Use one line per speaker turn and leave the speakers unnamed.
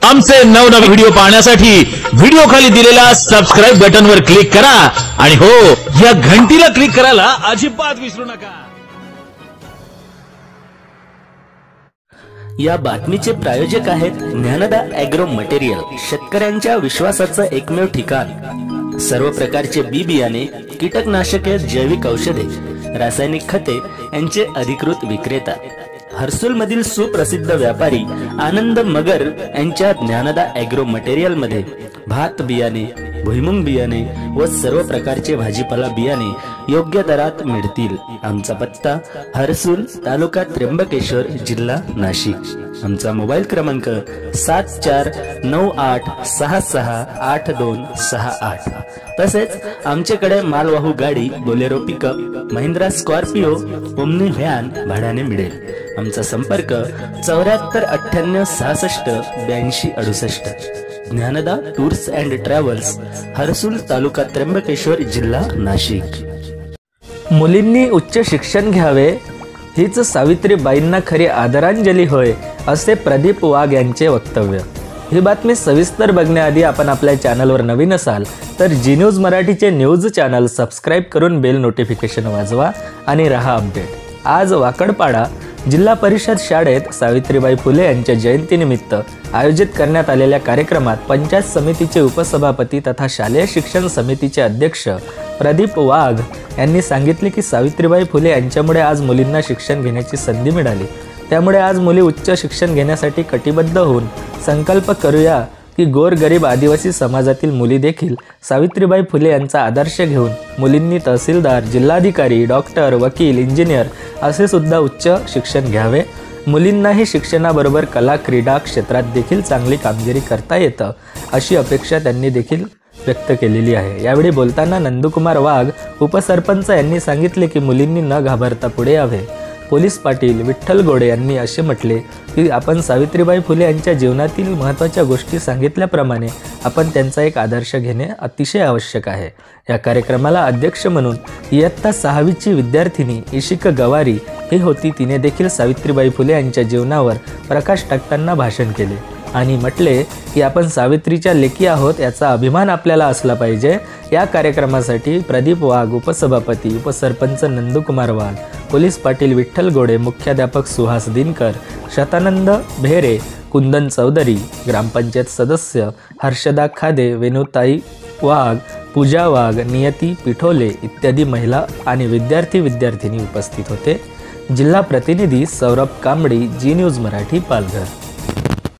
आमचे नवनवे व्हिडिओ पाहण्यासाठी व्हिडिओ खाली दिलेल्या सबस्क्राइब बटनवर क्लिक करा आणि हो, या घंटीला क्लिक करायला अजिबात विसरू नका।
या बातमीचे प्रायोजक आहेत ज्ञानदा ॲग्रो मटेरियल, शेतकऱ्यांच्या विश्वासाचं एकमेव ठिकाण। सर्व प्रकारचे बी बियाणे, कीटकनाशके, जैविक औषधे, रासायनिक खते यांचे अधिकृत विक्रेता। हर्सुल मधील सुप्रसिद्ध व्यापारी आनंद मगर यांच्या ज्ञानदा ॲग्रो मटेरियल मध्ये भात बियाणे, भुईमुंग बियाणे व सर्व प्रकारचे भाजीपाला बियाणे योग्य दरात मिळतील। आमचा पत्ता हर्सुल, तालुका त्र्यंबकेश्वर, जिल्हा नाशिक। आमचा मोबाईल क्रमांक 7498668268। तसेच आमच्याकडे मालवाहू गाडी, Bolero pickup, Mahindra Scorpio, omni van भाड्याने मिळेल। आमचा संपर्क 7498668268। Dnyanada tours and travels, Harsul, तालुका त्र्यंबकेश्वर, जिल्हा नाशिक।
मुलींनी उच्च शिक्षण घ्यावे हीच सावित्रीबाईंना खरी आदरांजली होय, असे प्रदीप वाघ यांचे वक्तव्य। ही बातमी सविस्तर बघण्याआधी आपण आपल्या चॅनलवर नवीन असाल तर जी न्यूज मराठीचे न्यूज चॅनल सबस्क्राइब करून बेल नोटिफिकेशन वाजवा आणि रहा अपडेट। आज वाकडपाडा जिल्हा परिषद शाळेत सावित्रीबाई फुले यांच्या जयंतीनिमित्त आयोजित करण्यात आलेल्या कार्यक्रमात पंचायत समितीचे उपसभापती तथा शालेय शिक्षण समितीचे अध्यक्ष प्रदीप वाघ यांनी सांगितले की सावित्रीबाई फुले यांच्यामुळे आज मुलींना शिक्षण घेण्याची संधी मिळाली। त्यामुळे आज मुली उच्च शिक्षण घेण्यासाठी कटिबद्ध होऊन संकल्प करूया की गोरगरीब आदिवासी समाजातील मुली देखील सावित्रीबाई फुले यांचा आदर्श घेऊन मुलींनी तहसीलदार, जिल्हाधिकारी, डॉक्टर, वकील, इंजिनियर असे सुद्धा उच्च शिक्षण घ्यावे। मुलींनाही शिक्षणाबरोबर कला, क्रीडा क्षेत्रात देखील चांगली कामगिरी करता येतं, अशी अपेक्षा त्यांनी देखील व्यक्त केलेली आहे। यावेळी बोलताना नंदकुमार वाघ उपसरपंच यांनी सांगितले की मुलींनी न घाबरता पुढे यावे। पोलीस पाटील विठ्ठल गोडे यांनी असे म्हटले की आपण सावित्रीबाई फुले यांच्या जीवनातील महत्त्वाच्या गोष्टी सांगितल्याप्रमाणे आपण त्यांचा एक आदर्श घेणे अतिशय आवश्यक आहे। या कार्यक्रमाला अध्यक्ष म्हणून इयत्ता 6वीची विद्यार्थिनी इशिक गवारी ही होती। तिने देखील सावित्रीबाई फुले यांच्या जीवनावर प्रकाश टाकताना भाषण केले आणि म्हटले की आपण सावित्रीच्या लेकी आहोत, याचा अभिमान आपल्याला असला पाहिजे। या कार्यक्रमासाठी प्रदीप वाघ, उपसभापती, उपसरपंच नंदकुमार वाघ, पोलीस पाटील विठ्ठल गोडे, मुख्याध्यापक सुहास दिनकर, शतानंद भेरे, कुंदन चौधरी, ग्रामपंचायत सदस्य हर्षदा खादे, वेणुताई वाघ, पूजा वाघ, नियती पिठोले इत्यादी महिला आणि विद्यार्थी-विद्यार्थिनी उपस्थित होते। जिल्हा प्रतिनिधी सौरभ कांबडी, जी न्यूज मराठी, पालघर।